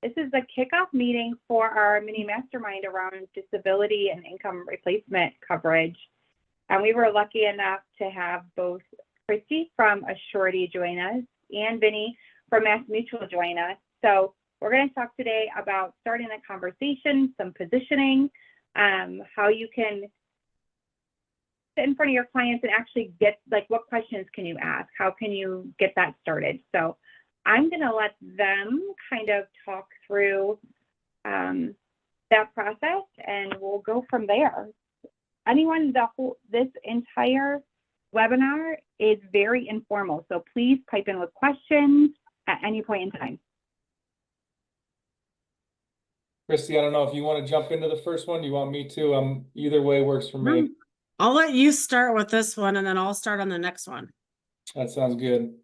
This is the kickoff meeting for our mini mastermind around disability and income replacement coverage. And we were lucky enough to have both Christy from Assurity join us and Vinny from Mass Mutual join us. So we're going to talk today about starting the conversation, some positioning, how you can sit in front of your clients and actually get, like, what questions can you ask? How can you get that started? So I'm going to let them kind of talk through that process, and we'll go from there. Anyone, this entire webinar is very informal, so please pipe in with questions at any point in time. Christy, I don't know if you want to jump into the first one. Do you want me to? Either way works for me. I'll let you start with this one, and then I'll start on the next one. That sounds good.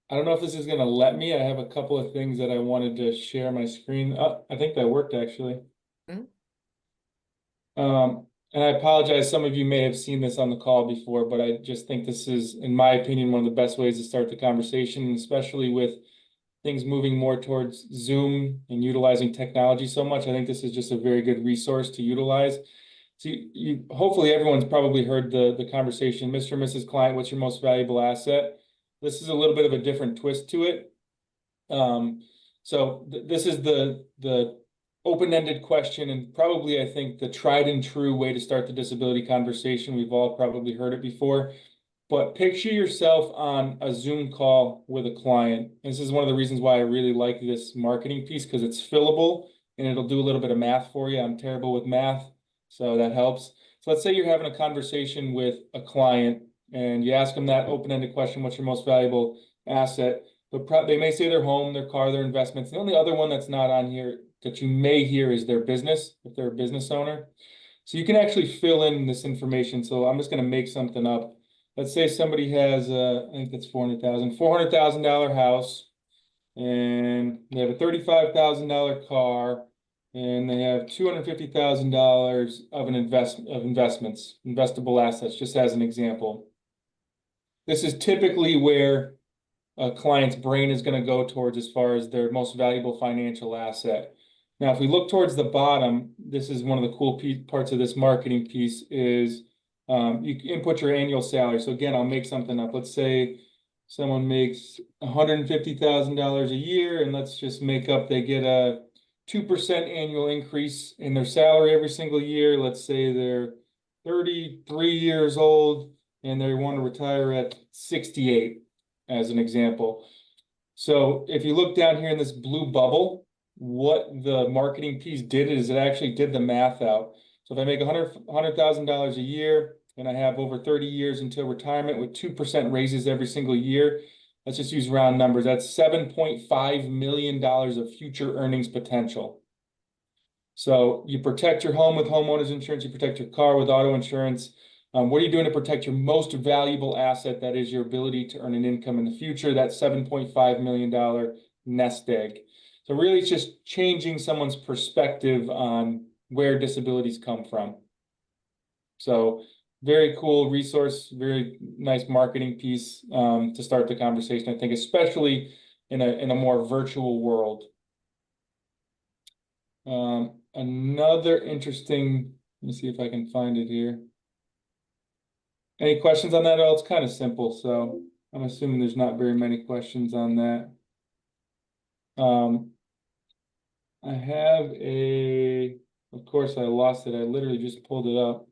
I don't know if this is going to let me. I have a couple of things that I wanted to share my screen. Oh, I think that worked actually. And I apologize. Some of you may have seen this on the call before, but I just think this is, in my opinion, one of the best ways to start the conversation, especially with things moving more towards Zoom and utilizing technology so much. I think this is just a very good resource to utilize. So hopefully everyone's probably heard the conversation, Mr. and Mrs. Client, what's your most valuable asset? This is a little bit of a different twist to it. This is the open-ended question, and probably I think the tried and true way to start the disability conversation. We've all probably heard it before, but picture yourself on a Zoom call with a client. This is one of the reasons why I really like this marketing piece, because it's fillable and it'll do a little bit of math for you. I'm terrible with math, so that helps. So let's say you're having a conversation with a client and you ask them that open-ended question, what's your most valuable asset? But they may say their home, their car, their investments. The only other one that's not on here that you may hear is their business, if they're a business owner. So you can actually fill in this information. So I'm just going to make something up. Let's say somebody has, I think that's $400,000 house, and they have a $35,000 car, and they have $250,000 of investments, investable assets, just as an example. This is typically where a client's brain is going to go towards as far as their most valuable financial asset. Now, if we look towards the bottom, this is one of the cool parts of this marketing piece is you input your annual salary. So again, I'll make something up. Let's say someone makes $150,000 a year, and let's just make up they get a 2% annual increase in their salary every single year. Let's say they're 33 years old and they want to retire at 68, as an example. So if you look down here in this blue bubble, what the marketing piece did is it actually did the math out. So if I make $100,000 a year and I have over 30 years until retirement with 2% raises every single year, let's just use round numbers. That's $7.5 million of future earnings potential. So you protect your home with homeowners insurance, you protect your car with auto insurance. What are you doing to protect your most valuable asset? That is your ability to earn an income in the future, that $7.5 million nest egg. So really it's just changing someone's perspective on where disabilities come from. So very cool resource, very nice marketing piece to start the conversation, I think, especially in a more virtual world. Another interesting, let me see if I can find it here. Any questions on that? Oh, it's kind of simple, so I'm assuming there's not very many questions on that. I have of course I lost it. I literally just pulled it up.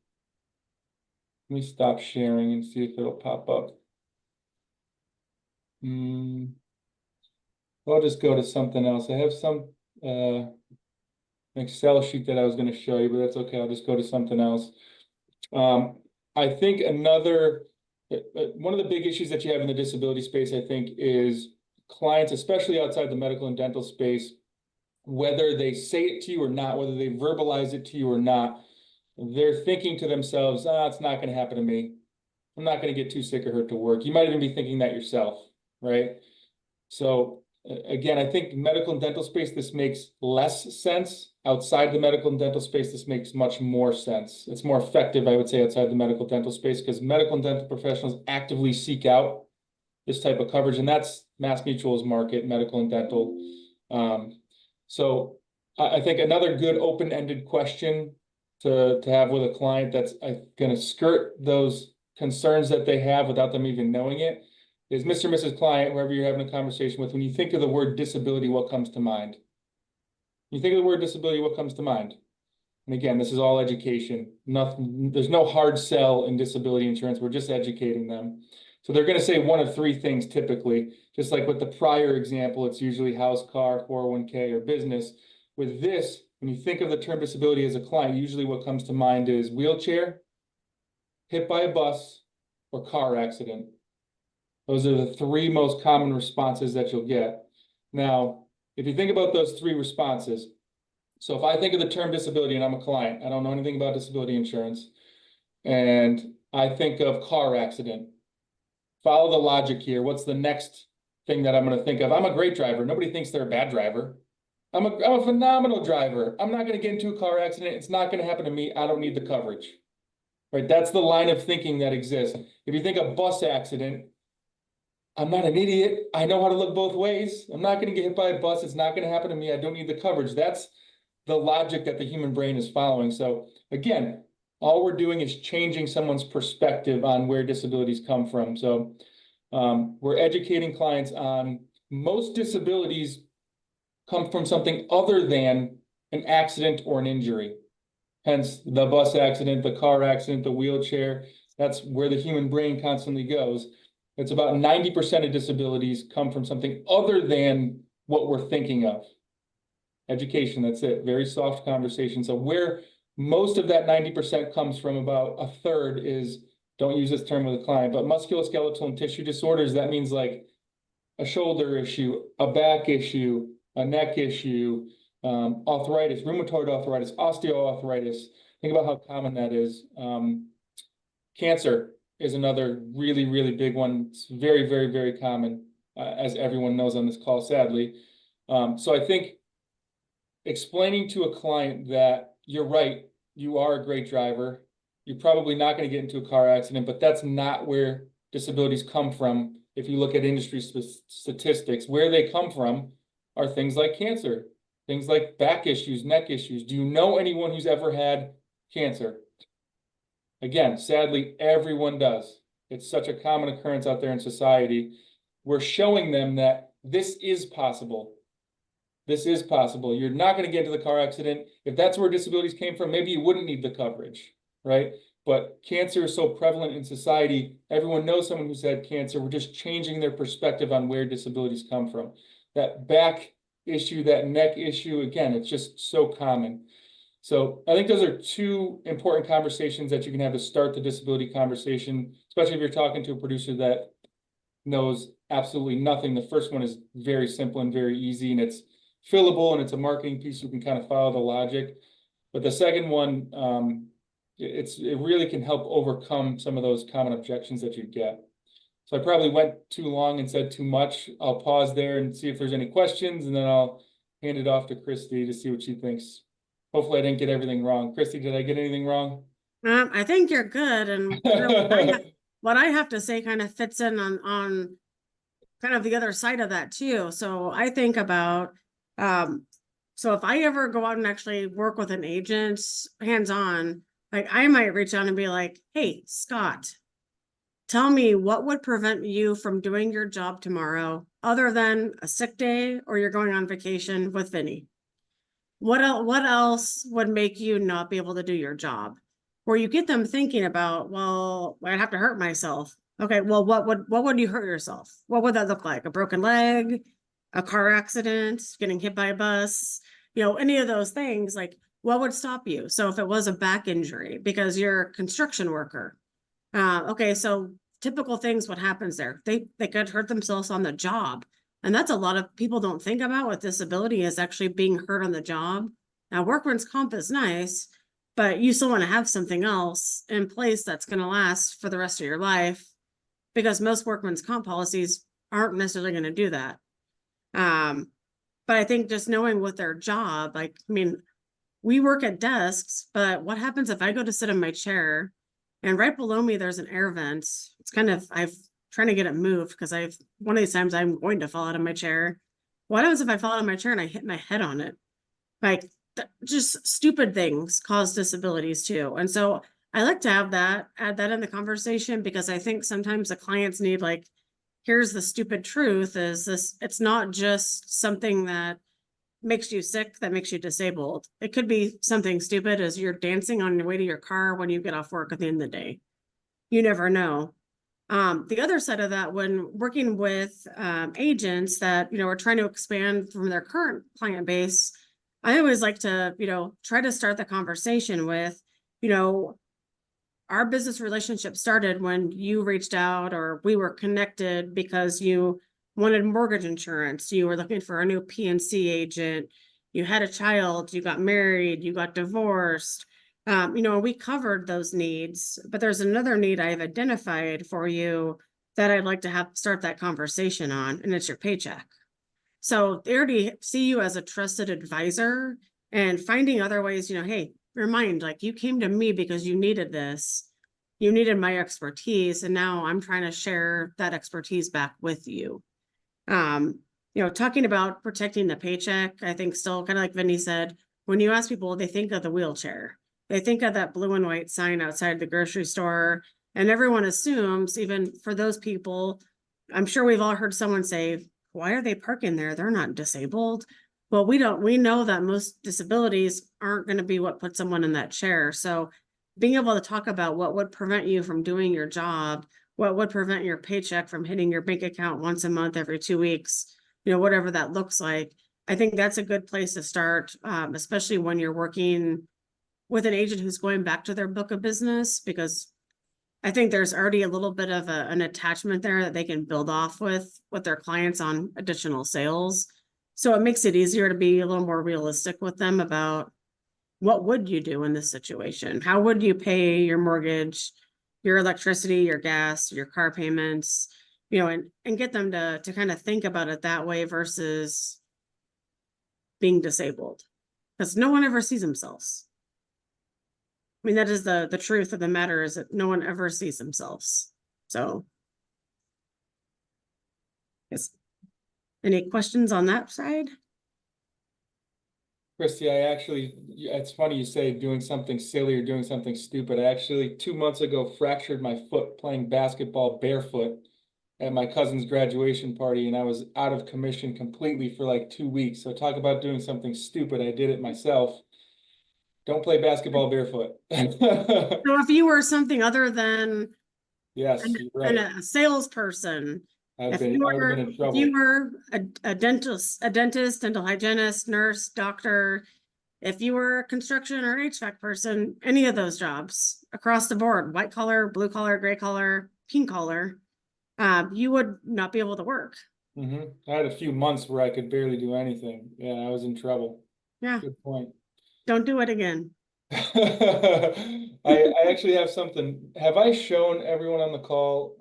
Let me stop sharing and see if it'll pop up. I'll just go to something else. I have some Excel sheet that I was going to show you, but that's okay. I'll just go to something else. I think one of the big issues that you have in the disability space, I think, is clients, especially outside the medical and dental space, whether they say it to you or not, whether they verbalize it to you or not, they're thinking to themselves, it's not going to happen to me. I'm not going to get too sick or hurt to work. You might even be thinking that yourself, right? So again, I think medical and dental space, this makes less sense. Outside the medical and dental space, this makes much more sense. It's more effective, I would say, outside the medical dental space, because medical and dental professionals actively seek out this type of coverage, and that's Mass Mutual's market, medical and dental. So I think another good open-ended question to have with a client that's gonna skirt those concerns that they have without them even knowing it is, Mr. and Mrs. Client, whoever you're having a conversation with, when you think of the word disability, what comes to mind? When you think of the word disability, what comes to mind? And again, this is all education. Nothing, there's no hard sell in disability insurance. We're just educating them. So they're going to say one of three things typically, just like with the prior example, it's usually house, car, 401k, or business. With this, when you think of the term disability as a client, usually what comes to mind is wheelchair, hit by a bus, or car accident. Those are the three most common responses that you'll get. Now, if you think about those three responses, so if I think of the term disability and I'm a client, I don't know anything about disability insurance, and I think of car accident, follow the logic here. What's the next thing that I'm going to think of? I'm a great driver. Nobody thinks they're a bad driver. I'm a phenomenal driver. I'm not going to get into a car accident. It's not going to happen to me. I don't need the coverage. Right? That's the line of thinking that exists. If you think of bus accident, I'm not an idiot. I know how to look both ways. I'm not going to get hit by a bus. It's not going to happen to me. I don't need the coverage. That's the logic that the human brain is following. So again, all we're doing is changing someone's perspective on where disabilities come from. So we're educating clients on most disabilities come from something other than an accident or an injury. Hence the bus accident, the car accident, the wheelchair. That's where the human brain constantly goes. It's about 90% of disabilities come from something other than what we're thinking of. Education, that's it. Very soft conversation. So where most of that 90% comes from, about a third is, don't use this term with a client, but musculoskeletal and tissue disorders. That means like a shoulder issue, a back issue, a neck issue, arthritis, rheumatoid arthritis, osteoarthritis. Think about how common that is. Cancer is another really, really big one. It's very, very, very common, as everyone knows on this call, sadly. So I think explaining to a client that you're right, you are a great driver. You're probably not going to get into a car accident, but that's not where disabilities come from. If you look at industry statistics, where they come from are things like cancer, things like back issues, neck issues. Do you know anyone who's ever had cancer? Again, sadly, everyone does. It's such a common occurrence out there in society. We're showing them that this is possible. This is possible. You're not going to get into the car accident. If that's where disabilities came from, maybe you wouldn't need the coverage, right? But cancer is so prevalent in society. Everyone knows someone who's had cancer. We're just changing their perspective on where disabilities come from. That back issue, that neck issue, again, it's just so common. So I think those are two important conversations that you can have to start the disability conversation, especially if you're talking to a producer that knows absolutely nothing. The first one is very simple and very easy, and it's fillable, and it's a marketing piece. You can kind of follow the logic. But the second one, it really can help overcome some of those common objections that you get. So I probably went too long and said too much. I'll pause there and see if there's any questions, and then I'll hand it off to Christy to see what she thinks. Hopefully I didn't get everything wrong. Christy, did I get anything wrong? I think you're good. And what I have to say kind of fits in on kind of the other side of that too. So I think about, so if I ever go out and actually work with an agent hands-on, like I might reach out and be like, hey, Scott, tell me what would prevent you from doing your job tomorrow other than a sick day or you're going on vacation with Vinny? What else would make you not be able to do your job? Where you get them thinking about, well, I'd have to hurt myself. Okay, well, what would you hurt yourself? What would that look like? A broken leg, a car accident, getting hit by a bus, any of those things, like what would stop you? So if it was a back injury because you're a construction worker, okay, so typical things, what happens there? They could hurt themselves on the job. And that's a lot of people don't think about with disability is actually being hurt on the job. Now, workman's comp is nice, but you still want to have something else in place that's going to last for the rest of your life, because most workman's comp policies aren't necessarily going to do that. But I think just knowing with their job, like, I mean, we work at desks, but what happens if I go to sit in my chair and right below me, there's an air vent? It's kind of, I've trying to get it moved because one of these times I'm going to fall out of my chair. What happens if I fall out of my chair and I hit my head on it? Like, just stupid things cause disabilities too. And so I like to have that, add that in the conversation, because I think sometimes the clients need, like, here's the stupid truth is this, it's not just something that makes you sick, that makes you disabled. It could be something stupid as you're dancing on your way to your car when you get off work at the end of the day. You never know. The other side of that, when working with agents that, are trying to expand from their current client base, I always like to, try to start the conversation with, our business relationship started when you reached out or we were connected because you wanted mortgage insurance. You were looking for a new PNC agent. You had a child, you got married, you got divorced. We covered those needs, but there's another need I've identified for you that I'd like to have start that conversation on, and it's your paycheck. So they already see you as a trusted advisor, and finding other ways, hey, remind, like, you came to me because you needed this, you needed my expertise, and now I'm trying to share that expertise back with you. Talking about protecting the paycheck, I think still kind of like Vinny said, when you ask people, they think of the wheelchair. They think of that blue and white sign outside the grocery store, and everyone assumes, even for those people, I'm sure we've all heard someone say, why are they parking there? They're not disabled. Well, we know that most disabilities aren't going to be what puts someone in that chair. So being able to talk about what would prevent you from doing your job, what would prevent your paycheck from hitting your bank account once a month, every 2 weeks, whatever that looks like. I think that's a good place to start, especially when you're working with an agent who's going back to their book of business, because I think there's already a little bit of an attachment there that they can build off with their clients on additional sales. So it makes it easier to be a little more realistic with them about what would you do in this situation? How would you pay your mortgage, your electricity, your gas, your car payments, and get them to kind of think about it that way versus being disabled, because no one ever sees themselves. I mean, that is the truth of the matter, is that no one ever sees themselves. So, yes. Any questions on that side? Christy, it's funny you say doing something silly or doing something stupid. I actually 2 months ago fractured my foot playing basketball barefoot at my cousin's graduation party, and I was out of commission completely for like 2 weeks. So talk about doing something stupid. I did it myself. Don't play basketball barefoot. So if you were something other than Yes, you're right. a salesperson, I would have been in trouble. If you were a dentist, dental hygienist, nurse, doctor, if you were a construction or HVAC person, any of those jobs across the board, white collar, blue collar, gray collar, pink collar, you would not be able to work. I had a few months where I could barely do anything. Yeah, I was in trouble. Yeah. Good point. Don't do it again. I actually have something. Have I shown everyone on the call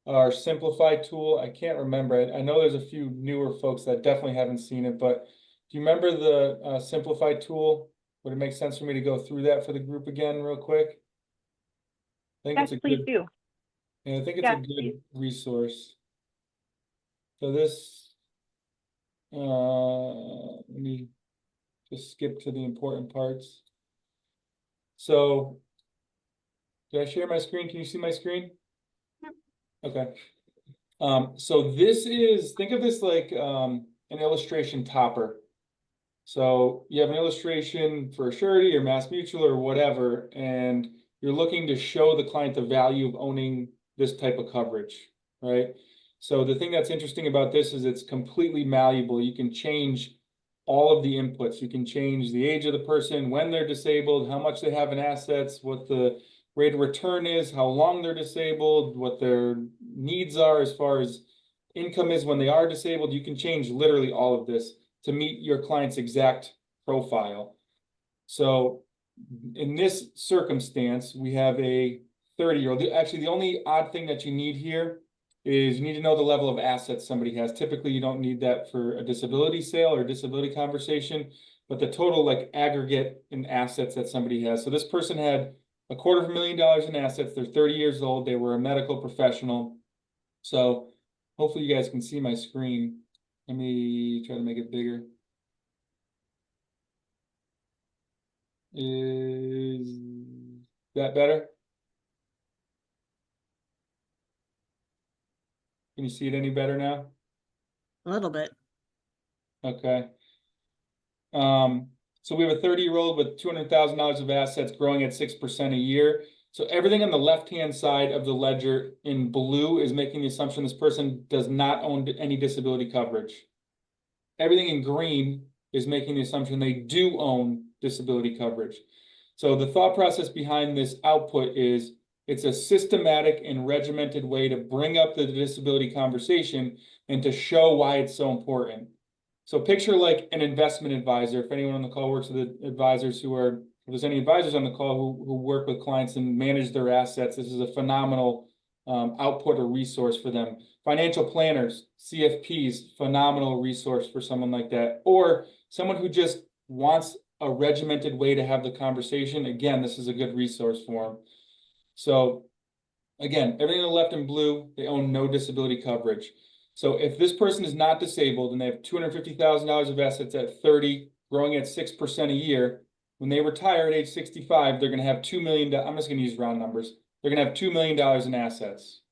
our simplify tool? I can't remember. I know there's a few newer folks that definitely haven't seen it, but do you remember the simplify tool? Would it make sense for me to go through that for the group again real quick? I think Yes, please do. Yeah, I think it's a good resource. So this, let me just skip to the important parts. So, did I share my screen? Can you see my screen? Okay. So this is, think of this like an illustration topper. So you have an illustration for a surety or Mass Mutual or whatever, and you're looking to show the client the value of owning this type of coverage, right? So the thing that's interesting about this is it's completely malleable. You can change all of the inputs. You can change the age of the person, when they're disabled, how much they have in assets, what the rate of return is, how long they're disabled, what their needs are as far as income is when they are disabled. You can change literally all of this to meet your client's exact profile. So in this circumstance, we have a 30-year-old. Actually, the only odd thing that you need here is you need to know the level of assets somebody has. Typically, you don't need that for a disability sale or disability conversation, but the total like aggregate in assets that somebody has. So this person had $250,000 in assets. They're 30 years old. They were a medical professional. So hopefully you guys can see my screen. Let me try to make it bigger. Is that better? Can you see it any better now? A little bit. Okay. So we have a 30-year-old with $200,000 of assets growing at 6% a year. So everything on the left-hand side of the ledger in blue is making the assumption this person does not own any disability coverage. Everything in green is making the assumption they do own disability coverage. So the thought process behind this output is it's a systematic and regimented way to bring up the disability conversation and to show why it's so important. So picture like an investment advisor. If anyone on the call works with advisors if there's any advisors on the call who work with clients and manage their assets, this is a phenomenal output or resource for them. Financial planners, CFPs, phenomenal resource for someone like that. Or someone who just wants a regimented way to have the conversation. Again, this is a good resource for them. So again, everything on the left in blue, they own no disability coverage. So if this person is not disabled and they have $250,000 of assets at 30, growing at 6% a year, when they retire at age 65, they're going to have $2 million. I'm just going to use round numbers. They're going to have $2 million in assets,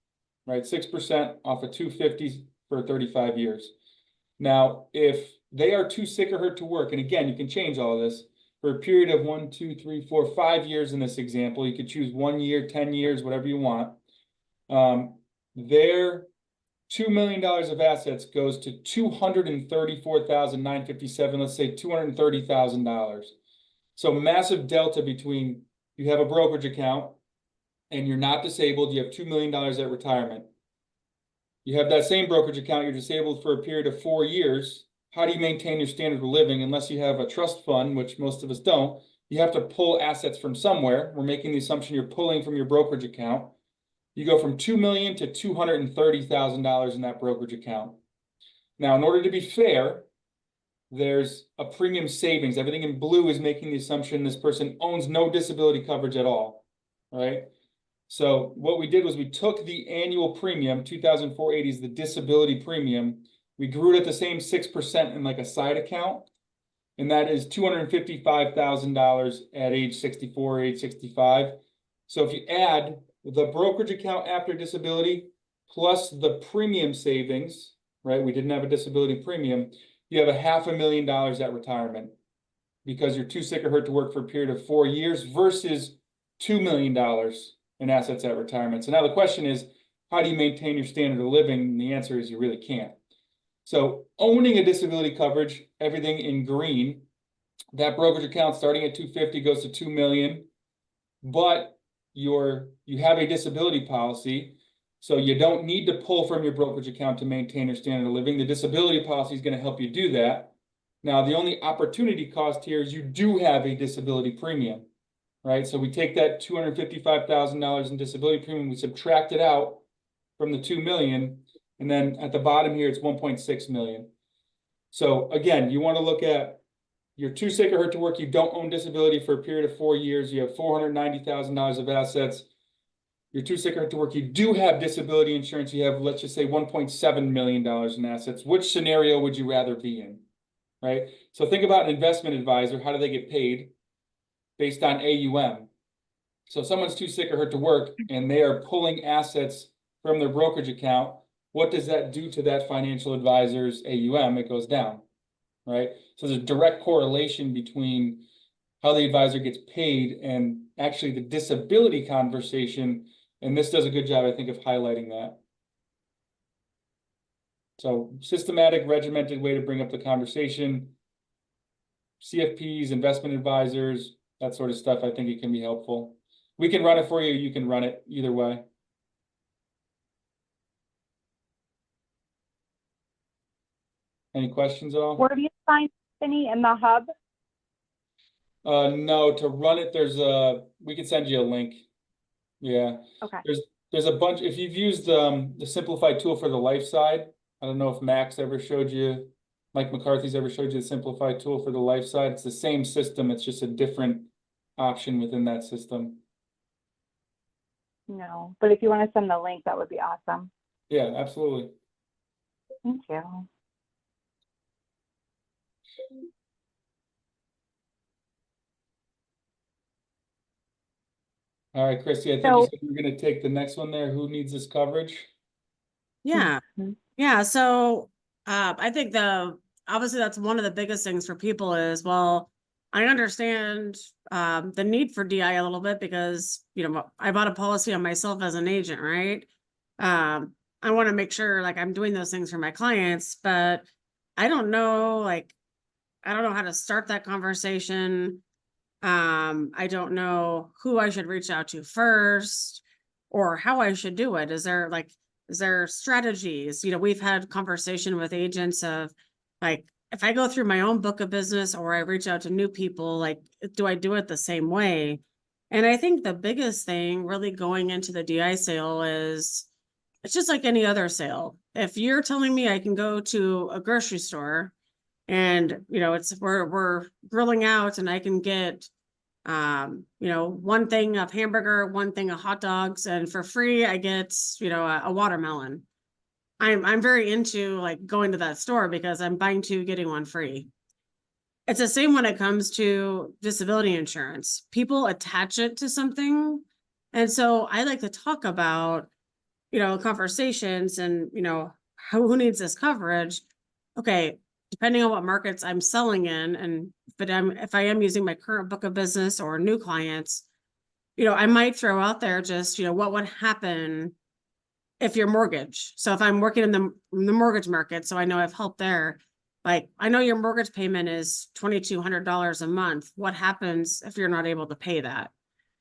right? 6% off of 250 for 35 years. Now, if they are too sick or hurt to work, and again, you can change all of this for a period of 1, 2, 3, 4, 5 years in this example, you could choose 1 year, 10 years, whatever you want. Their $2 million of assets goes to $234,957, let's say $230,000. So massive delta between you have a brokerage account and you're not disabled, you have $2 million at retirement. You have that same brokerage account, you're disabled for a period of 4 years. How do you maintain your standard of living? Unless you have a trust fund, which most of us don't, you have to pull assets from somewhere. We're making the assumption you're pulling from your brokerage account. You go from $2 million to $230,000 in that brokerage account. Now, in order to be fair, there's a premium savings. Everything in blue is making the assumption this person owns no disability coverage at all, right? So what we did was we took the annual premium, 2,480 is the disability premium. We grew it at the same 6% in like a side account. And that is $255,000 at age 64, age 65. So if you add the brokerage account after disability plus the premium savings, right? We didn't have a disability premium. You have $500,000 at retirement because you're too sick or hurt to work for a period of 4 years versus $2 million in assets at retirement. So now the question is, how do you maintain your standard of living? And the answer is you really can't. So owning a disability coverage, everything in green, that brokerage account starting at 250 goes to 2 million, but you have a disability policy, so you don't need to pull from your brokerage account to maintain your standard of living. The disability policy is going to help you do that. Now, the only opportunity cost here is you do have a disability premium, right? So we take that $255,000 in disability premium, we subtract it out from the 2 million, and then at the bottom here, it's 1.6 million. So again, you want to look at you're too sick or hurt to work, you don't own disability for a period of 4 years, you have $490,000 of assets, you're too sick or hurt to work, you do have disability insurance, you have, let's just say, $1.7 million in assets. Which scenario would you rather be in, right? So think about an investment advisor. How do they get paid? Based on AUM. So if someone's too sick or hurt to work and they are pulling assets from their brokerage account, what does that do to that financial advisor's AUM? It goes down, right? So there's a direct correlation between how the advisor gets paid and actually the disability conversation. And this does a good job, I think, of highlighting that. So systematic, regimented way to bring up the conversation. CFPs, investment advisors, that sort of stuff, I think it can be helpful. We can run it for you, you can run it either way. Any questions at all? Where do you find any in the hub? No, to run it, we can send you a link. Yeah. Okay. There's a bunch. If you've used the simplified tool for the life side, I don't know if Max ever showed you, Mike McCarthy's ever showed you the simplified tool for the life side. It's the same system. It's just a different option within that system. No, but if you want to send the link, that would be awesome. Yeah, absolutely. Thank you. All right, Christy, I think you So- said you were gonna take the next one there. Who needs this coverage? Yeah. Mhm. Yeah, so I think obviously that's one of the biggest things for people is, well, I understand the need for DI a little bit because, you know, I bought a policy on myself as an agent, right? I want to make sure like I'm doing those things for my clients, but I don't know, like, I don't know how to start that conversation. I don't know who I should reach out to first or how I should do it. Is there strategies? You know, we've had conversation with agents of like, if I go through my own book of business or I reach out to new people, like, do I do it the same way? And I think the biggest thing really going into the DI sale is it's just like any other sale. If you're telling me I can go to a grocery store and, you know, we're grilling out and I can get you know, one thing of hamburger, one thing of hot dogs, and for free I get, you know, a watermelon. I'm very into like going to that store because I'm buying two, getting one free. It's the same when it comes to disability insurance. People attach it to something. And so I like to talk about, you know, conversations and, you know, who needs this coverage? Okay, depending on what markets I'm selling in, and but if I am using my current book of business or new clients, you know, I might throw out there just, you know, what would happen if your mortgage. So if I'm working in the mortgage market, so I know I've helped there. Like I know your mortgage payment is $2,200 a month. What happens if you're not able to pay that?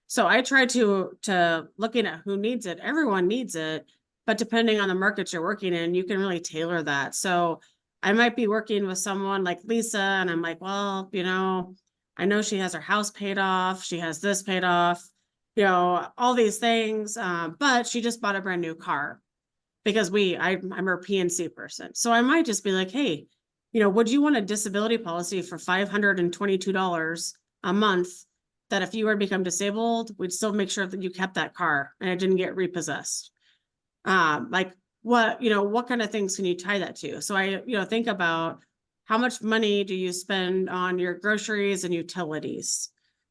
So I try to looking at who needs it. Everyone needs it, but depending on the market you're working in, you can really tailor that. So I might be working with someone like Lisa, and I'm like, well, you know, I know she has her house paid off, she has this paid off, you know, all these things, but she just bought a brand new car because I'm her PNC person. So I might just be like, hey, you know, would you want a disability policy for $522 a month? That if you were to become disabled, we'd still make sure that you kept that car and it didn't get repossessed. Like what, you know, what kind of things can you tie that to? So I, you know, think about how much money do you spend on your groceries and utilities?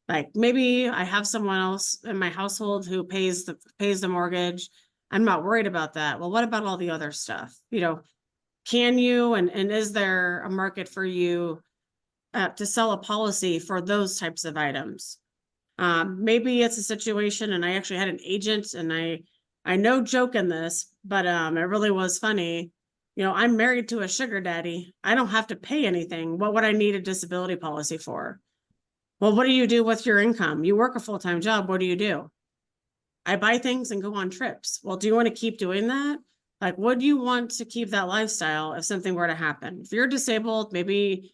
Like maybe I have someone else in my household who pays the mortgage. I'm not worried about that. Well, what about all the other stuff? You know, can you and is there a market for you to sell a policy for those types of items? Maybe it's a situation, and I actually had an agent, and I no joke in this, but it really was funny. You know, I'm married to a sugar daddy. I don't have to pay anything. What would I need a disability policy for? Well, what do you do with your income? You work a full-time job. What do you do? I buy things and go on trips. Well, do you want to keep doing that? Like, would you want to keep that lifestyle if something were to happen? If you're disabled, maybe,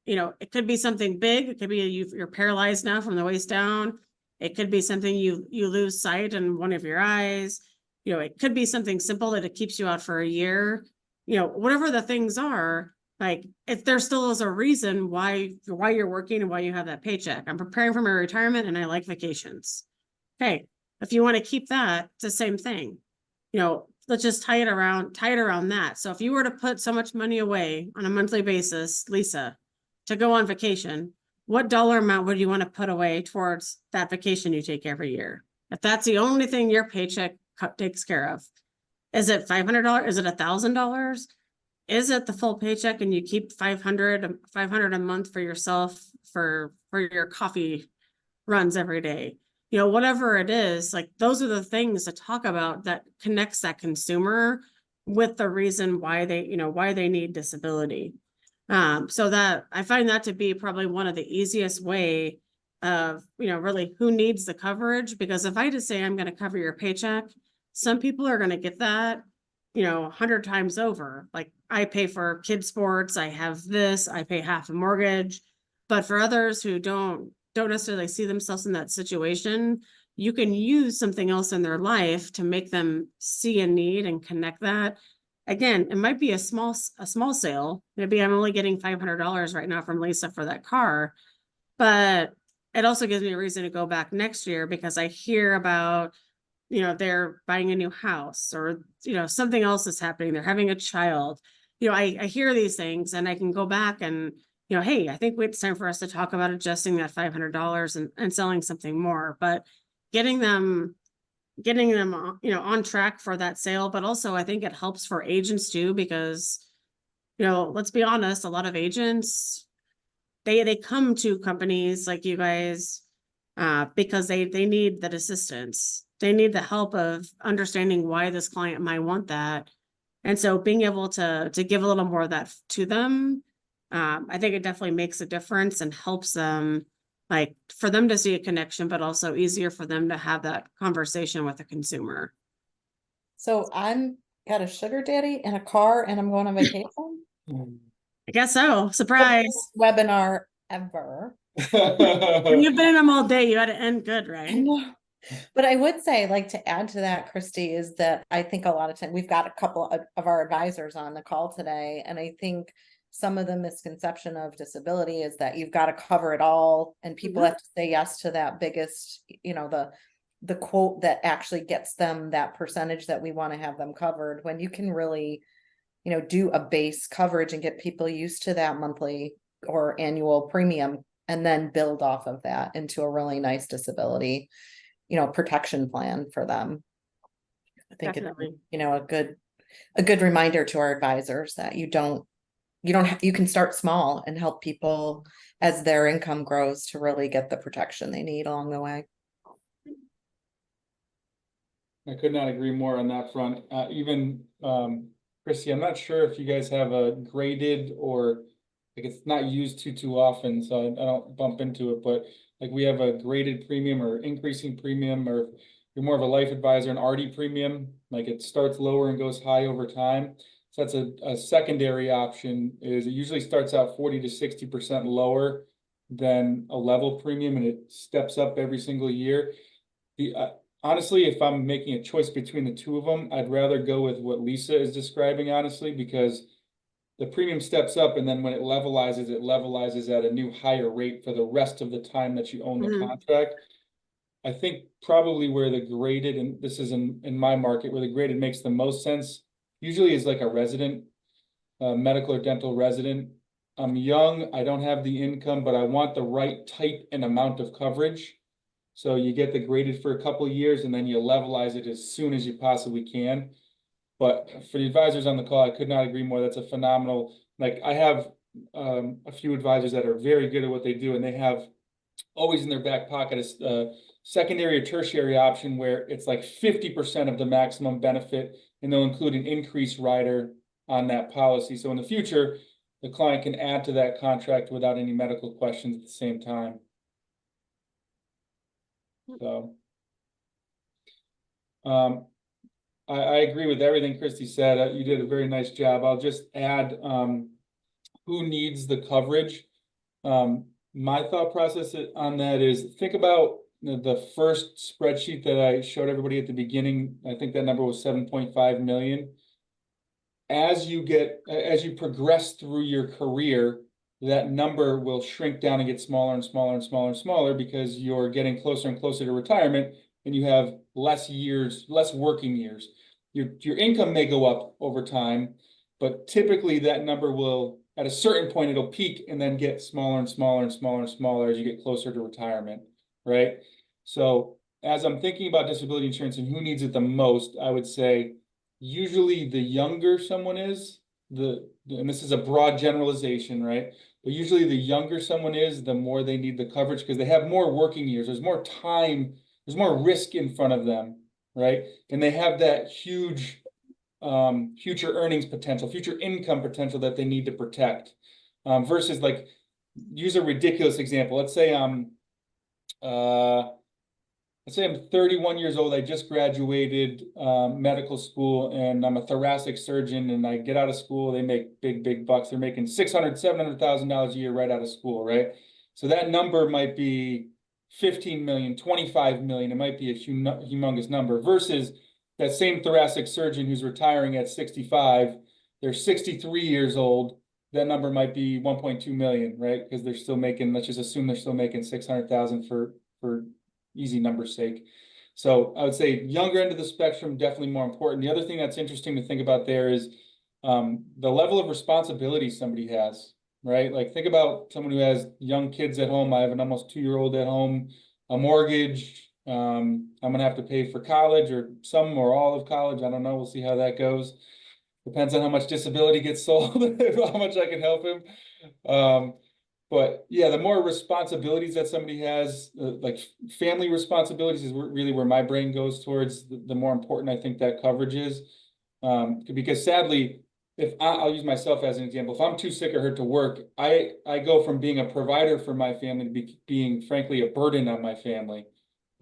you know, it could be something big. It could be you're paralyzed now from the waist down. It could be something you lose sight in one of your eyes. You know, it could be something simple that it keeps you out for a year. You know, whatever the things are, like if there still is a reason why you're working and why you have that paycheck. I'm preparing for my retirement and I like vacations. Okay, if you want to keep that, it's the same thing. You know, let's just tie it around that. So if you were to put so much money away on a monthly basis, Lisa, to go on vacation, what dollar amount would you want to put away towards that vacation you take every year? If that's the only thing your paycheck takes care of, is it $500? Is it $1,000? Is it the full paycheck and you keep 500 a month for yourself for your coffee runs every day? You know, whatever it is, like those are the things to talk about that connects that consumer with the reason why they need disability. So that I find that to be probably one of the easiest way of, you know, really who needs the coverage, because if I just say I'm going to cover your paycheck, some people are going to get that, you know, 100 times over. Like I pay for kids sports, I have this, I pay half a mortgage, but for others who don't necessarily see themselves in that situation, you can use something else in their life to make them see a need and connect that. Again, it might be a small sale. Maybe I'm only getting $500 right now from Lisa for that car, but it also gives me a reason to go back next year because I hear about, you know, they're buying a new house or, you know, something else is happening. They're having a child. You know, I hear these things and I can go back and hey, I think it's time for us to talk about adjusting that $500 and selling something more, but getting them, on track for that sale. But also I think it helps for agents too, because, let's be honest, a lot of agents, they come to companies like you guys, because they need that assistance. They need the help of understanding why this client might want that. And so being able to give a little more of that to them, I think it definitely makes a difference and helps them, like, for them to see a connection, but also easier for them to have that conversation with the consumer. So I'm got a sugar daddy and a car and I'm going on vacation. I guess so. Surprise. Webinar ever. When you've been in them all day, you got to end good, I right? know. But I would say, like, to add to that, Christy, is that I think a lot of time we've got a couple of our advisors on the call today, and I think some of the misconception of disability is that you've got to cover it all, and people have to say yes to that biggest, the quote that actually gets them that percentage that we want to have them covered, when you can really, do a base coverage and get people used to that monthly or annual premium, and then build off of that into a really nice disability protection plan for them. I think Definitely. it's, a good reminder to our advisors that you can start small and help people as their income grows to really get the protection they need along the way. I could not agree more on that front. Even Chrissy, I'm not sure if you guys have a graded, or like, it's not used too often, so I don't bump into it, but like, we have a graded premium or increasing premium, or you're more of a life advisor, an RD premium, like it starts lower and goes high over time. So that's a secondary option. Is it usually starts out 40 to 60% lower than a level premium, and it steps up every single year. Honestly, if I'm making a choice between the two of them, I'd rather go with what Lisa is describing, honestly, because the premium steps up, and then when it levelizes at a new higher rate for the rest of the time that you own the contract. I think probably where the graded, and this is in my market, where the graded makes the most sense, usually is like a resident, medical or dental resident. I'm young, I don't have the income, but I want the right type and amount of coverage. So you get the graded for a couple of years, and then you levelize it as soon as you possibly can. But for the advisors on the call, I could not agree more. That's a phenomenal, like, I have a few advisors that are very good at what they do, and they have always in their back pocket a secondary or tertiary option where it's like 50% of the maximum benefit, and they'll include an increased rider on that policy. So in the future, the client can add to that contract without any medical questions at the same time. So I agree with everything Christy said. You did a very nice job. I'll just add who needs the coverage. My thought process on that is, think about the first spreadsheet that I showed everybody at the beginning. I think that number was 7.5 million. As you progress through your career, that number will shrink down and get smaller and smaller and smaller and smaller, because you're getting closer and closer to retirement, and you have less working years. Your income may go up over time, but typically that number will, at a certain point, it'll peak and then get smaller and smaller and smaller and smaller as you get closer to retirement, right? So as I'm thinking about disability insurance and who needs it the most, I would say usually the younger someone is, and this is a broad generalization, right? But usually the younger someone is, the more they need the coverage, because they have more working years. There's more time, there's more risk in front of them, right? And they have that huge future earnings potential, future income potential that they need to protect. Versus, like, use a ridiculous example. Let's say I'm 31 years old. I just graduated medical school, and I'm a thoracic surgeon, and I get out of school. They make big bucks. They're making $600,000-$700,000 a year right out of school, right? So that number might be 15 million, 25 million. It might be a humongous number, versus that same thoracic surgeon who's retiring at 65. They're 63 years old. That number might be 1.2 million, right? Because they're still making, let's just assume they're still making 600,000 for easy number's sake. So I would say younger end of the spectrum, definitely more important. The other thing that's interesting to think about there is the level of responsibility somebody has. right? Like think about someone who has young kids at home. I have an almost 2-year-old at home, a mortgage. I'm gonna have to pay for college or some or all of college. I don't know. We'll see how that goes. Depends on how much disability gets sold, how much I can help him. But yeah, the more responsibilities that somebody has, like family responsibilities is really where my brain goes towards, the more important I think that coverage is. Because sadly, if I'll use myself as an example, if I'm too sick or hurt to work, I go from being a provider for my family to being frankly a burden on my family,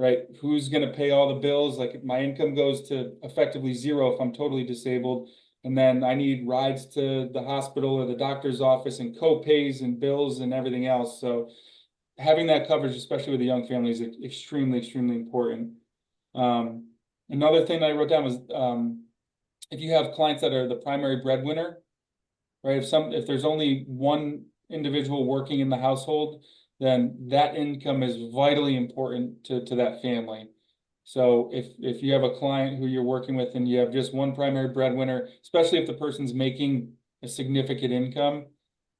right? Who's going to pay all the bills? Like my income goes to effectively zero if I'm totally disabled. And then I need rides to the hospital or the doctor's office and co-pays and bills and everything else. So having that coverage, especially with a young family, is extremely, extremely important. Another thing that I wrote down was if you have clients that are the primary breadwinner, right? If there's only one individual working in the household, then that income is vitally important to that family. So if you have a client who you're working with and you have just one primary breadwinner, especially if the person's making a significant income,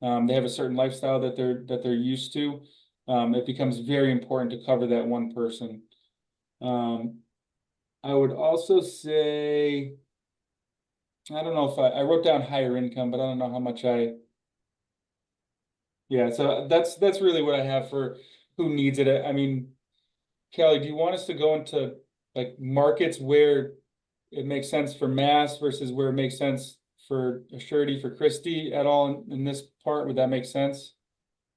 they have a certain lifestyle that they're used to, it becomes very important to cover that one person. I would also say, I don't know if I wrote down higher income, but I don't know how much yeah, so that's really what I have for who needs it. I mean, Kelly, do you want us to go into like markets where it makes sense for Mass versus where it makes sense for a surety for Christie at all in this part? Would that make sense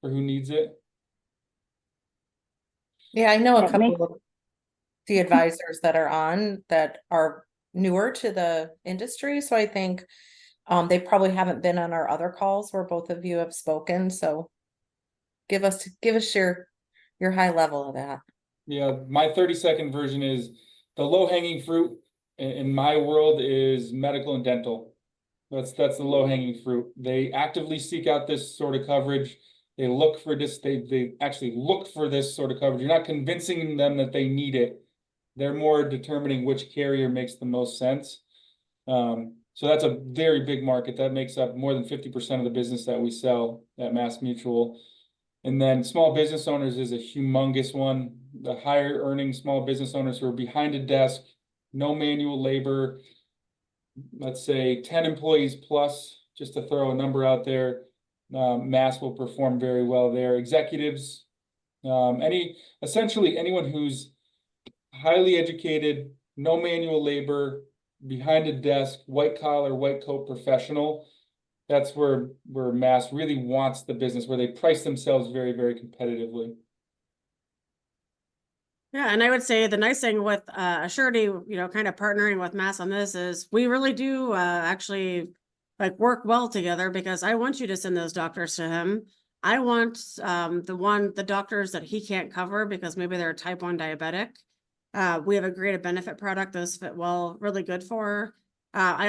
for who needs it? Yeah, I know a It makes- couple of the advisors that are on that are newer to the industry, so I think they probably haven't been on our other calls where both of you have spoken, so give us your high level of that. Yeah, my 30-second version is the low-hanging fruit in my world is medical and dental. That's the low-hanging fruit. They actively seek out this sort of coverage. They look for this, they actually look for this sort of coverage. You're not convincing them that they need it. They're more determining which carrier makes the most sense. So that's a very big market. That makes up more than 50% of the business that we sell at Mass Mutual. And then small business owners is a humongous one. The higher earning small business owners who are behind a desk, no manual labor, let's say 10 employees plus, just to throw a number out there, Mass will perform very well there. Executives, essentially anyone who's highly educated, no manual labor, behind a desk, white collar, white coat professional. That's where Mass really wants the business, where they price themselves very, very competitively. Yeah, and I would say the nice thing with a surety, kind of partnering with Mass on this is we really do actually like work well together, because I want you to send those doctors to him. I want the doctors that he can't cover because maybe they're type 1 diabetic. We have a great benefit product. Those fit well, really good for. I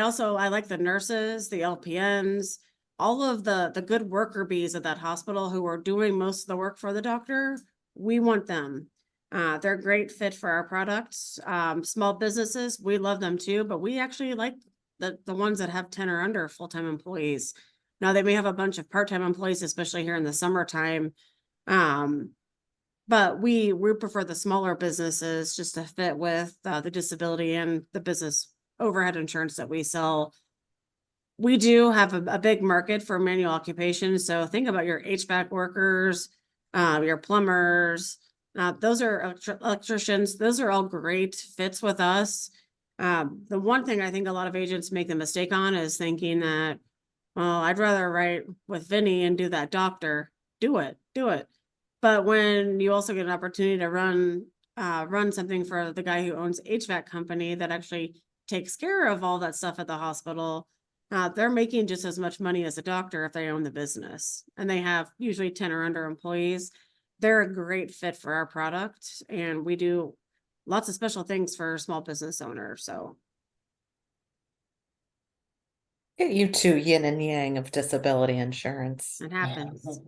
like the nurses, the LPNs, all of the good worker bees at that hospital who are doing most of the work for the doctor. We want them. They're a great fit for our products. Small businesses, we love them too, but we actually like the ones that have 10 or under full-time employees. Now they may have a bunch of part-time employees, especially here in the summertime. But we prefer the smaller businesses just to fit with the disability and the business overhead insurance that we sell. We do have a big market for manual occupations. So think about your HVAC workers, your plumbers, those are electricians. Those are all great fits with us. The one thing I think a lot of agents make the mistake on is thinking that, well, I'd rather write with Vinny and do that doctor. Do it. But when you also get an opportunity to run something for the guy who owns HVAC company that actually takes care of all that stuff at the hospital, they're making just as much money as a doctor if they own the business, and they have usually 10 or under employees. They're a great fit for our product, and we do lots of special things for small business owners. So Get you two yin and yang of disability insurance. it happens.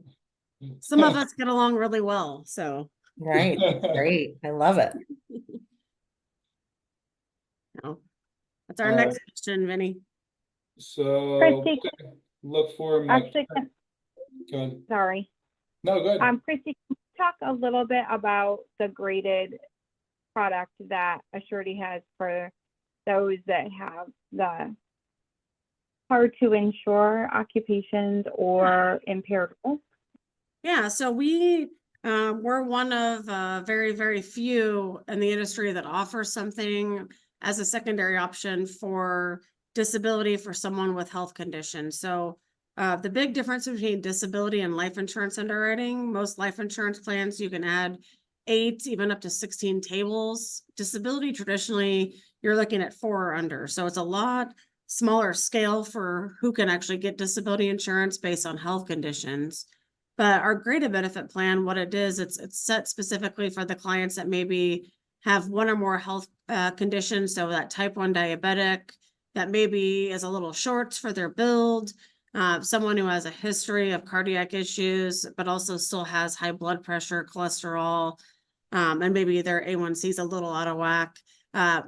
Some of us get along really well, so. Right, great. I love it. No. That's our next question, Vinny. So Christy, look for my. actually, Go ahead. Sorry. No, go ahead. Christy, can you talk a little bit about the graded product that Assurity has for those that have the hard to insure occupations or impaired health? Yeah, so we're one of very, very few in the industry that offers something as a secondary option for disability for someone with health conditions. So the big difference between disability and life insurance underwriting, most life insurance plans, you can add 8, even up to 16 tables. Disability, traditionally, you're looking at 4 or under. So it's a lot smaller scale for who can actually get disability insurance based on health conditions. But our graded benefit plan, what it is, it's set specifically for the clients that maybe have one or more health conditions. So that type 1 diabetic, that maybe is a little short for their build, someone who has a history of cardiac issues, but also still has high blood pressure, cholesterol, and maybe their A1C is a little out of whack.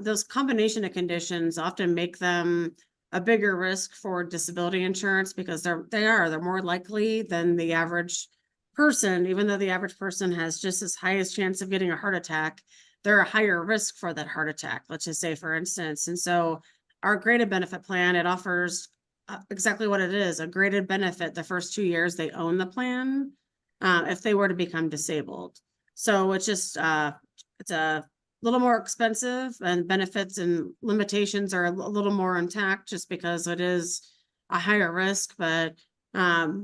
Those combination of conditions often make them a bigger risk for disability insurance because they're more likely than the average person. Even though the average person has just as highest chance of getting a heart attack, they're a higher risk for that heart attack, let's just say, for instance. And so our graded benefit plan, it offers exactly what it is, a graded benefit the first 2 years they own the plan, if they were to become disabled. So it's just it's a little more expensive, and benefits and limitations are a little more intact just because it is a higher risk. But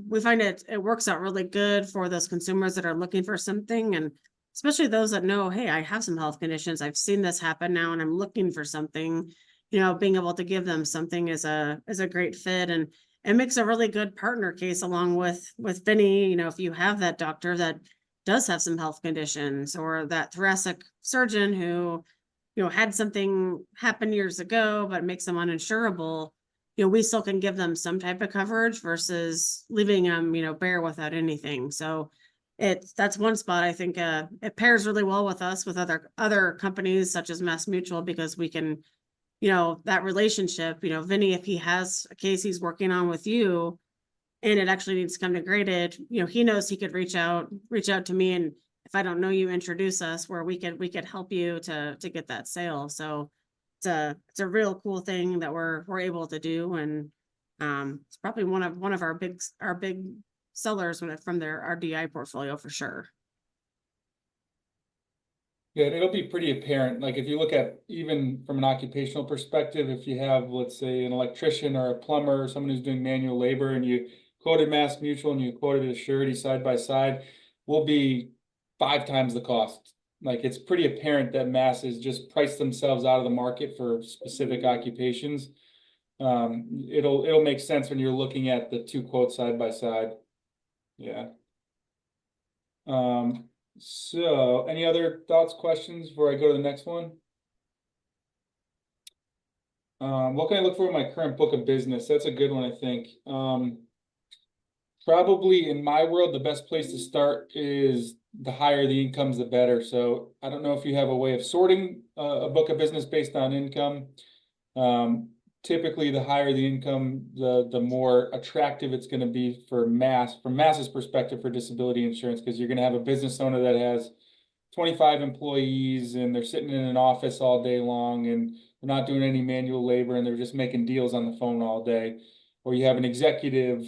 we find it works out really good for those consumers that are looking for something, and especially those that know, hey, I have some health conditions, I've seen this happen now, and I'm looking for something. Being able to give them something is a great fit, and it makes a really good partner case along with Vinny. If you have that doctor that does have some health conditions, or that thoracic surgeon who, had something happen years ago, but makes them uninsurable, we still can give them some type of coverage versus leaving them, bare without anything. So that's one spot. I think it pairs really well with us, with other companies such as Mass Mutual, because we can, that relationship, Vinny, if he has a case he's working on with you, and it actually needs to come to graded, he knows he could reach out to me, and if I don't know you, introduce us where we could help you to get that sale. So it's a real cool thing that we're able to do, and it's probably one of our big sellers from their RDI portfolio for sure. Yeah, it'll be pretty apparent. Like if you look at, even from an occupational perspective, if you have, let's say, an electrician or a plumber or someone who's doing manual labor, and you quoted Mass Mutual and you quoted Assurity side by side, will be 5 times the cost. Like it's pretty apparent that Mass has just priced themselves out of the market for specific occupations. It'll make sense when you're looking at the 2 quotes side by side. Yeah. So any other thoughts, questions before I go to the next one? What can I look for in my current book of business? That's a good one, I think. Probably in my world, the best place to start is the higher the incomes, the better. So I don't know if you have a way of sorting a book of business based on income. Typically, the higher the income, the more attractive it's going to be from Mass's perspective for disability insurance, because you're going to have a business owner that has 25 employees and they're sitting in an office all day long and they're not doing any manual labor and they're just making deals on the phone all day. Or you have an executive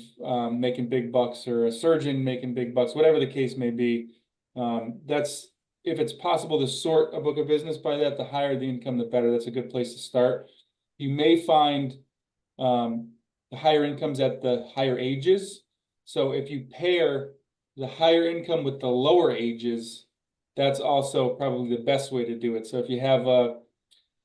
making big bucks, or a surgeon making big bucks, whatever the case may be. That's, if it's possible to sort a book of business by that, the higher the income, the better. That's a good place to start. You may find the higher incomes at the higher ages. So if you pair the higher income with the lower ages, that's also probably the best way to do it. So if you have a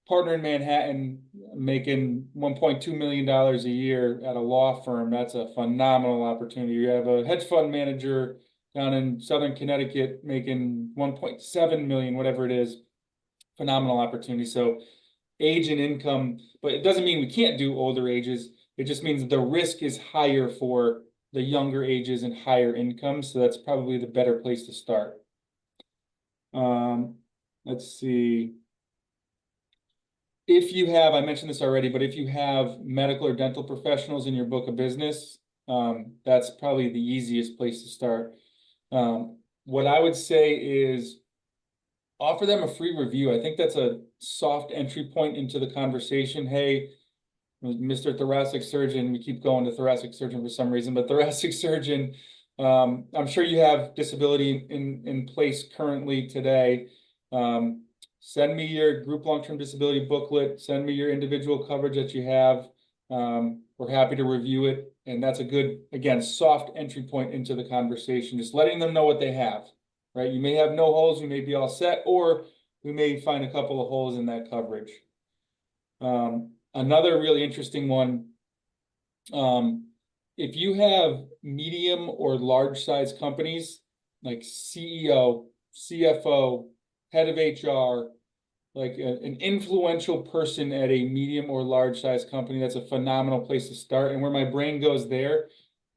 partner in Manhattan making $1.2 million a year at a law firm, that's a phenomenal opportunity. You have a hedge fund manager down in Southern Connecticut making 1.7 million, whatever it is, phenomenal opportunity. So age and income, but it doesn't mean we can't do older ages. It just means the risk is higher for the younger ages and higher incomes. So that's probably the better place to start. Let's see. If you have, I mentioned this already, but if you have medical or dental professionals in your book of business, That's probably the easiest place to start. What I would say is offer them a free review. I think that's a soft entry point into the conversation. Hey, Mr. Thoracic Surgeon, we keep going to thoracic surgeon for some reason, but thoracic surgeon, I'm sure you have disability in place currently today. Send me your group long-term disability booklet, send me your individual coverage that you have. We're happy to review it. And that's a good, again, soft entry point into the conversation, just letting them know what they have, right? You may have no holes, you may be all set, or we may find a couple of holes in that coverage. Another really interesting one, if you have medium or large size companies like CEO, CFO, head of HR, like an influential person at a medium or large size company, that's a phenomenal place to start. And where my brain goes there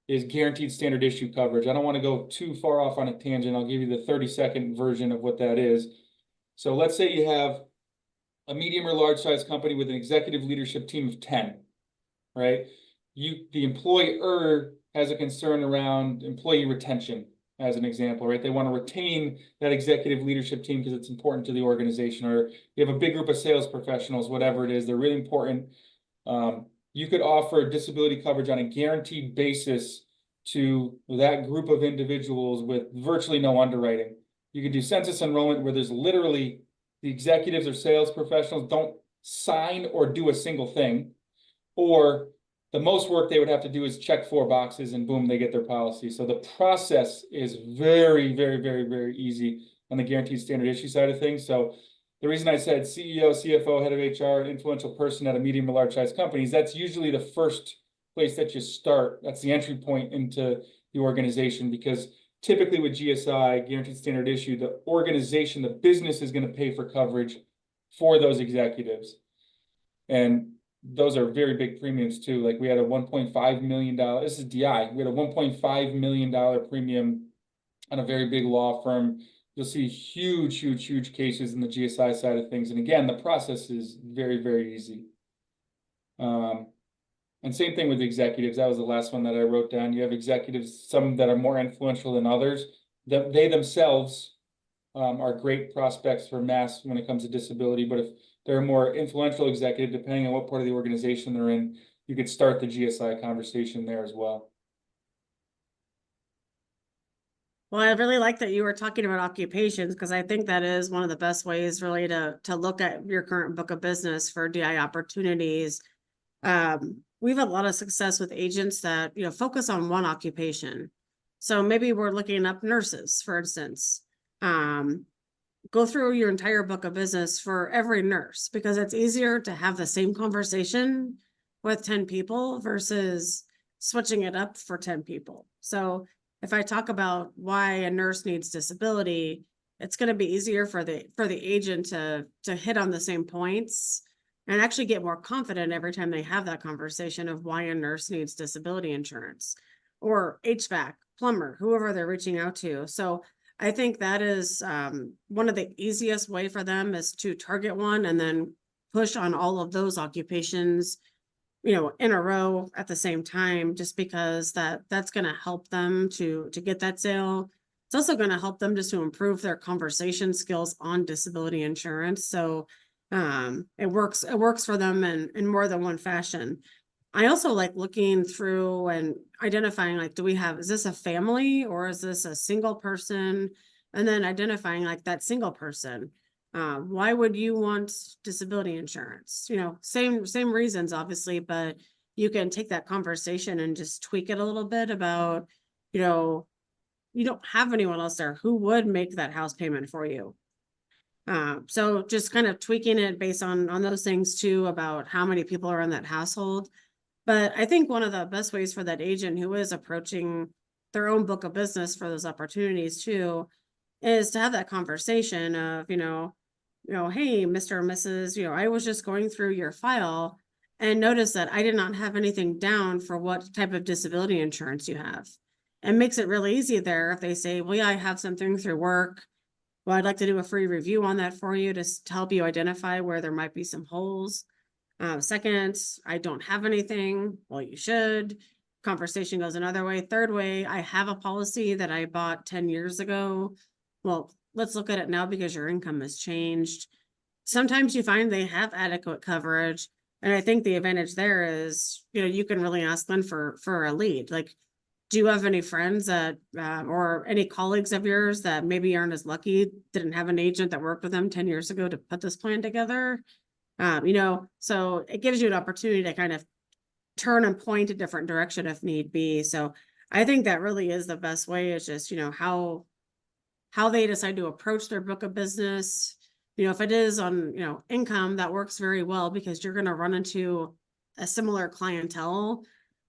is guaranteed standard issue coverage. I don't want to go too far off on a tangent. I'll give you the 30-second version of what that is. So let's say you have a medium or large size company with an executive leadership team of 10, right? The employer has a concern around employee retention, as an example, right? They want to retain that executive leadership team because it's important to the organization, or you have a big group of sales professionals, whatever it is, they're really important. You could offer disability coverage on a guaranteed basis to that group of individuals with virtually no underwriting. You could do census enrollment where there's literally the executives or sales professionals don't sign or do a single thing, or the most work they would have to do is check 4 boxes and boom, they get their policy. So the process is very, very, very, very easy on the guaranteed standard issue side of things. So the reason I said CEO, CFO, head of HR, influential person at a medium or large size companies, that's usually the first place that you start. That's the entry point into the organization, because typically with GSI, guaranteed standard issue, the organization, the business is going to pay for coverage for those executives. And those are very big premiums too. Like we had a $1.5 million, this is DI, we had a $1.5 million premium on a very big law firm. You'll see huge, huge, huge cases in the GSI side of things. And again, the process is very, very easy. And same thing with executives. That was the last one that I wrote down. You have executives, some that are more influential than others. They themselves are great prospects for mass when it comes to disability. But if they're a more influential executive, depending on what part of the organization they're in, you could start the GSI conversation there as well. Well, I really like that you were talking about occupations, because I think that is one of the best ways really to look at your current book of business for DI opportunities. We've had a lot of success with agents that, focus on one occupation. So maybe we're looking up nurses, for instance. Go through your entire book of business for every nurse, because it's easier to have the same conversation with 10 people versus switching it up for 10 people. So if I talk about why a nurse needs disability, it's going to be easier for the agent to hit on the same points and actually get more confident every time they have that conversation of why a nurse needs disability insurance, or HVAC, plumber, whoever they're reaching out to. So I think that is one of the easiest way for them is to target one and then push on all of those occupations, in a row at the same time, just because that's going to help them to get that sale. It's also going to help them just to improve their conversation skills on disability insurance. So it works for them in more than one fashion. I also like looking through and identifying, like, is this a family or is this a single person? And then identifying like that single person. Why would you want disability insurance? Same reasons, obviously, but you can take that conversation and just tweak it a little bit about, you don't have anyone else there who would make that house payment for you. So just kind of tweaking it based on those things too, about how many people are in that household. But I think one of the best ways for that agent who is approaching their own book of business for those opportunities too, is to have that conversation of, hey, Mr. or Mrs., I was just going through your file and noticed that I did not have anything down for what type of disability insurance you have. And makes it really easy there if they say, well, yeah, I have something through work. Well, I'd like to do a free review on that for you to help you identify where there might be some holes. Second, I don't have anything. Well, you should. conversation goes another way. Third way, I have a policy that I bought 10 years ago. Well, let's look at it now because your income has changed. Sometimes you find they have adequate coverage. And I think the advantage there is, you can really ask them for a lead. Like, do you have any friends that, or any colleagues of yours that maybe aren't as lucky, didn't have an agent that worked with them 10 years ago to put this plan together? So it gives you an opportunity to kind of turn and point a different direction if need be. So I think that really is the best way, is just, how they decide to approach their book of business. If it is on, income, that works very well because you're going to run into a similar clientele.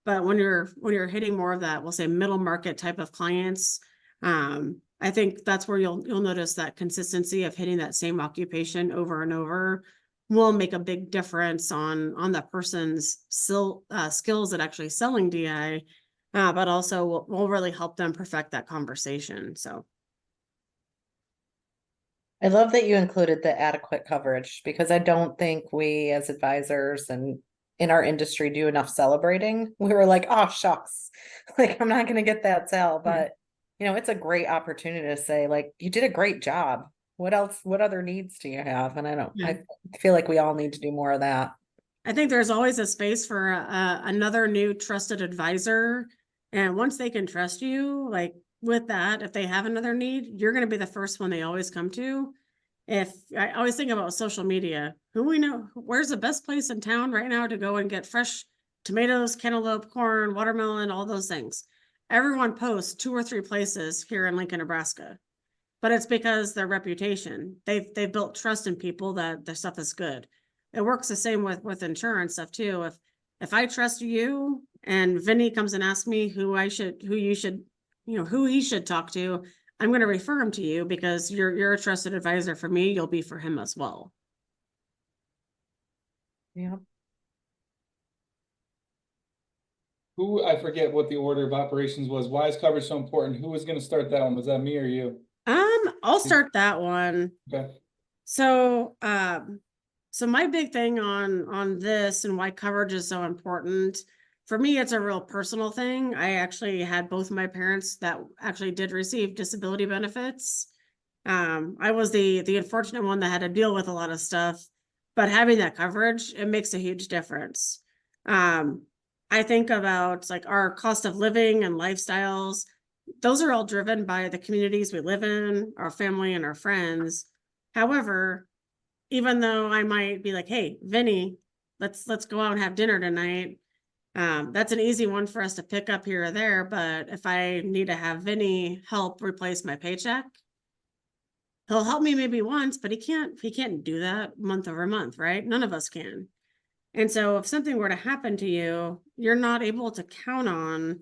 But when you're hitting more of that, we'll say middle market type of clients, I think that's where you'll notice that consistency of hitting that same occupation over and over will make a big difference on that person's skills at actually selling DI, but also will really help them perfect that conversation. So. I love that you included the adequate coverage, because I don't think we as advisors and in our industry do enough celebrating. We were like, oh, shucks, like, I'm not going to get that sale, but it's a great opportunity to say, like, you did a great job. What else, what other needs do you have? And I feel like we all need to do more of that. I think there's always a space for another new trusted advisor. And once they can trust you, like with that, if they have another need, you're going to be the first one they always come to. If I always think about social media, who we know, where's the best place in town right now to go and get fresh tomatoes, cantaloupe, corn, watermelon, all those things. Everyone posts 2 or 3 places here in Lincoln, Nebraska, but it's because their reputation, they've built trust in people that their stuff is good. It works the same with insurance stuff too. If I trust you and Vinny comes and asks me who he should talk to, I'm going to refer him to you because you're a trusted advisor for me. You'll be for him as well. Yeah. I forget what the order of operations was. Why is coverage so important? Who was going to start that one? Was that me or you? I'll start that one. Okay. So my big thing on this and why coverage is so important, for me, it's a real personal thing. I actually had both my parents that actually did receive disability benefits. I was the unfortunate one that had to deal with a lot of stuff, but having that coverage, it makes a huge difference. I think about like our cost of living and lifestyles. Those are all driven by the communities we live in, our family and our friends. However, even though I might be like, hey, Vinny, let's go out and have dinner tonight. That's an easy one for us to pick up here or there. But if I need to have Vinny help replace my paycheck, he'll help me maybe once, but he can't do that month over month, right? None of us can. And so if something were to happen to you, you're not able to count on,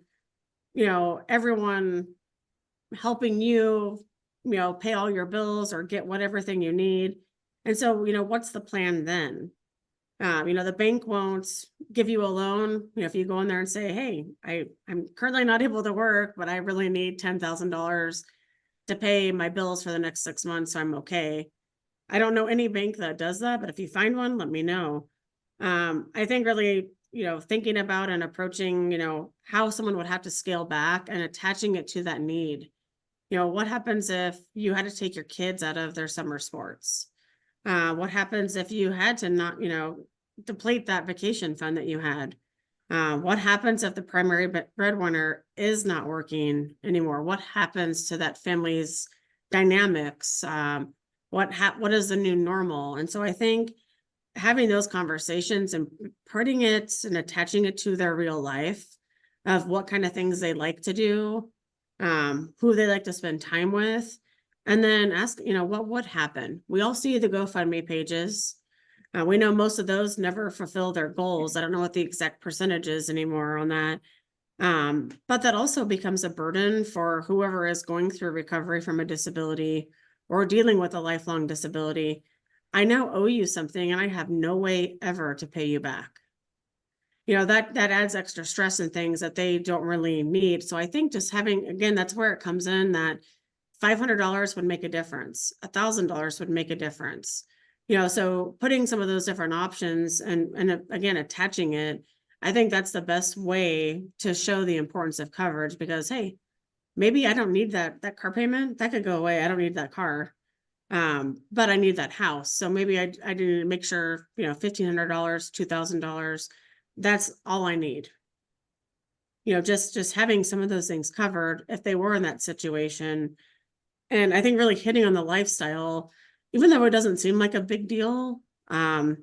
everyone helping you, pay all your bills or get whatever thing you need. And so, what's the plan then? The bank won't give you a loan. If you go in there and say, hey, I'm currently not able to work, but I really need $10,000 to pay my bills for the next 6 months, so I'm okay. I don't know any bank that does that, but if you find one, let me know. I think really, thinking about and approaching, how someone would have to scale back and attaching it to that need. What happens if you had to take your kids out of their summer sports? What happens if you had to not, deplete that vacation fund that you had? What happens if the primary breadwinner is not working anymore? What happens to that family's dynamics? What is the new normal? And so I think having those conversations and putting it and attaching it to their real life of what kind of things they like to do, who they like to spend time with, and then ask, what would happen? We all see the GoFundMe pages. We know most of those never fulfill their goals. I don't know what the exact percentage is anymore on that. But that also becomes a burden for whoever is going through recovery from a disability or dealing with a lifelong disability. I now owe you something and I have no way ever to pay you back. That adds extra stress and things that they don't really need. So I think just having, again, that's where it comes in, that $500 would make a difference. $1,000 would make a difference. So putting some of those different options and again, attaching it, I think that's the best way to show the importance of coverage, because, hey, maybe I don't need that car payment. That could go away. I don't need that car. But I need that house. So maybe I do make sure, $1,500, $2,000, that's all I need. Just having some of those things covered if they were in that situation. And I think really hitting on the lifestyle, even though it doesn't seem like a big deal, I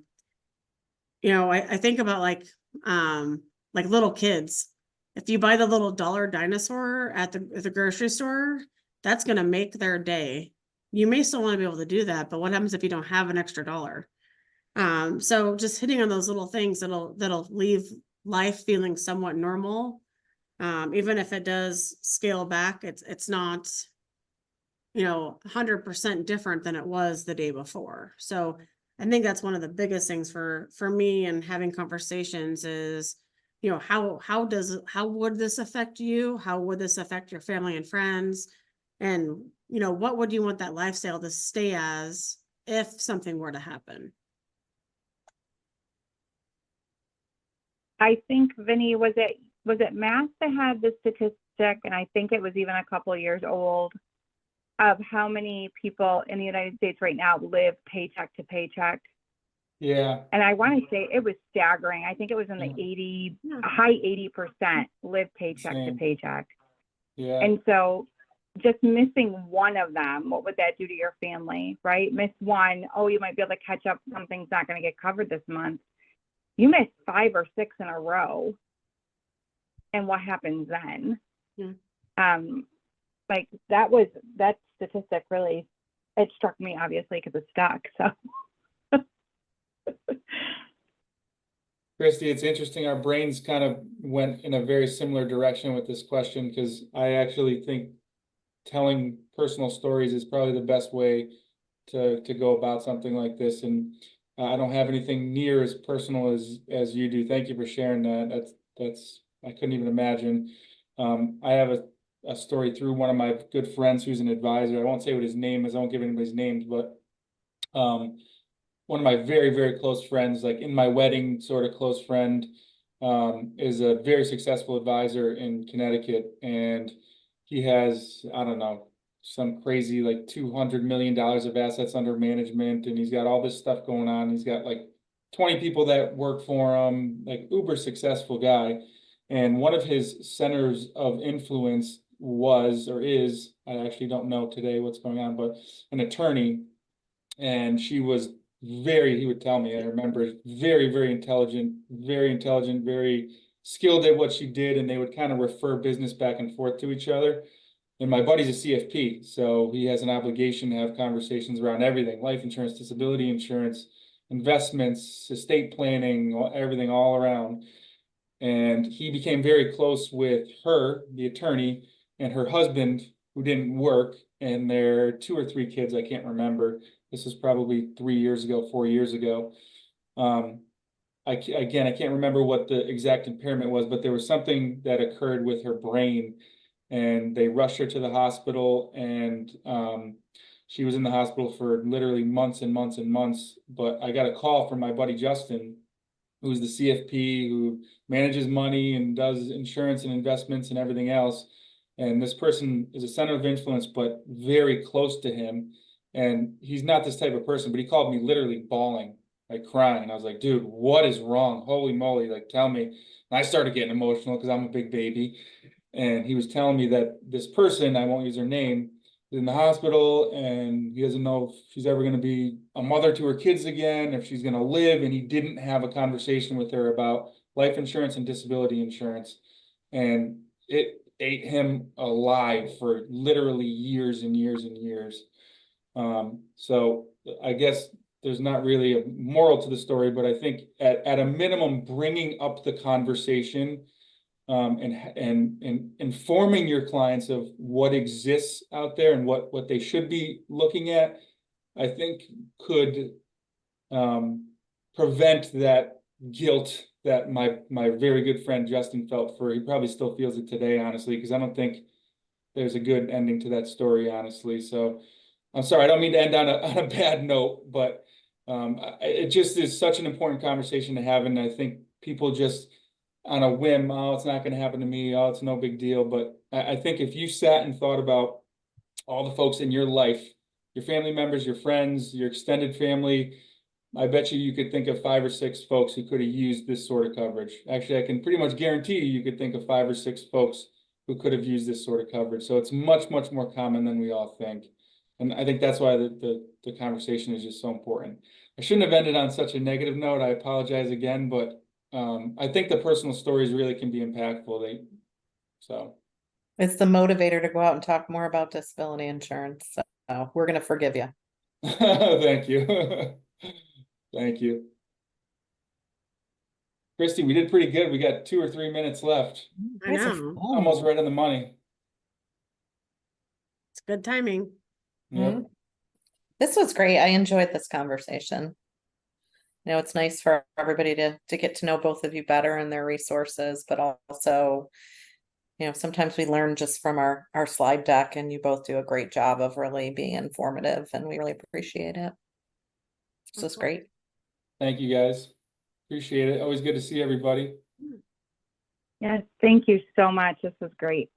think about like little kids. If you buy the little dollar dinosaur at the grocery store, that's going to make their day. You may still want to be able to do that, but what happens if you don't have an extra dollar? So just hitting on those little things that'll leave life feeling somewhat normal. Even if it does scale back, it's not, 100% different than it was the day before. So I think that's one of the biggest things for me and having conversations is, how would this affect you? How would this affect your family and friends? And, what would you want that lifestyle to stay as if something were to happen? I think, Vinny, was it Mass that had the statistic, and I think it was even a couple of years old, of how many people in the United States right now live paycheck to paycheck? Yeah. And I want to say it was staggering. I think it was in the high 80% live paycheck to paycheck. Yeah. And so just missing one of them, what would that do to your family, right? Miss one, you might be able to catch up. Something's not going to get covered this month. You miss 5 or 6 in a row. And what happens then? Yeah. Like that statistic really, it struck me obviously because it's stuck. So. Christy, it's interesting. Our brains kind of went in a very similar direction with this question, because I actually think telling personal stories is probably the best way to go about something like this. And I don't have anything near as personal as you do. Thank you for sharing that. That's I couldn't even imagine. I have a story through one of my good friends who's an advisor. I won't say what his name is. I won't give anybody's names, but one of my very, very close friends, like in my wedding sort of close friend, is a very successful advisor in Connecticut. And he has, I don't know, some crazy like $200 million of assets under management. And he's got all this stuff going on. He's got like 20 people that work for him, like uber successful guy. And one of his centers of influence was, or is, I actually don't know today what's going on, but an attorney. And she was he would tell me, I remember, very, very intelligent, very skilled at what she did. And they would kind of refer business back and forth to each other. And my buddy's a CFP, so he has an obligation to have conversations around everything: life insurance, disability insurance, investments, estate planning, everything all around. And he became very close with her, the attorney, and her husband, who didn't work, and their 2 or 3 kids, I can't remember. This was probably 3 years ago, 4 years ago. I can't remember what the exact impairment was, but there was something that occurred with her brain, and they rushed her to the hospital, and she was in the hospital for literally months and months and months. But I got a call from my buddy Justin, who's the CFP, who manages money and does insurance and investments and everything else. And this person is a center of influence, but very close to him. And he's not this type of person, but he called me literally bawling, like crying. And I was like, dude, what is wrong? Holy moly, like tell me. And I started getting emotional because I'm a big baby. And he was telling me that this person, I won't use her name, is in the hospital, and he doesn't know if she's ever going to be a mother to her kids again, if she's going to live. And he didn't have a conversation with her about life insurance and disability insurance. And it ate him alive for literally years and years and years. So I guess there's not really a moral to the story, but I think at a minimum, bringing up the conversation and informing your clients of what exists out there and what they should be looking at, I think could prevent that guilt that my very good friend Justin felt for. He probably still feels it today, honestly, because I don't think there's a good ending to that story, honestly. So I'm sorry, I don't mean to end on a bad note, but it just is such an important conversation to have. And I think people just on a whim, oh, it's not gonna happen to me, oh, it's no big deal. But I think if you sat and thought about all the folks in your life, your family members, your friends, your extended family, I bet you could think of 5 or 6 folks who could have used this sort of coverage. Actually, I can pretty much guarantee you could think of 5 or 6 folks who could have used this sort of coverage. So it's much, much more common than we all think. And I think that's why the conversation is just so important. I shouldn't have ended on such a negative note. I apologize again, but I think the personal stories really can be impactful. It's the motivator to go out and talk more about disability insurance. So we're gonna forgive you. Thank you. Thank you. Christy, we did pretty good. We got 2 or 3 minutes left. I know, Almost right on the money. it's good timing. Yep. This was great. I enjoyed this conversation. You know, it's nice for everybody to get to know both of you better and their resources, but also, you know, sometimes we learn just from our slide deck, and you both do a great job of really being informative, and we really appreciate it. This was great. Thank you, guys. Appreciate it. Always good to see everybody. Yes, thank you so much. This was great.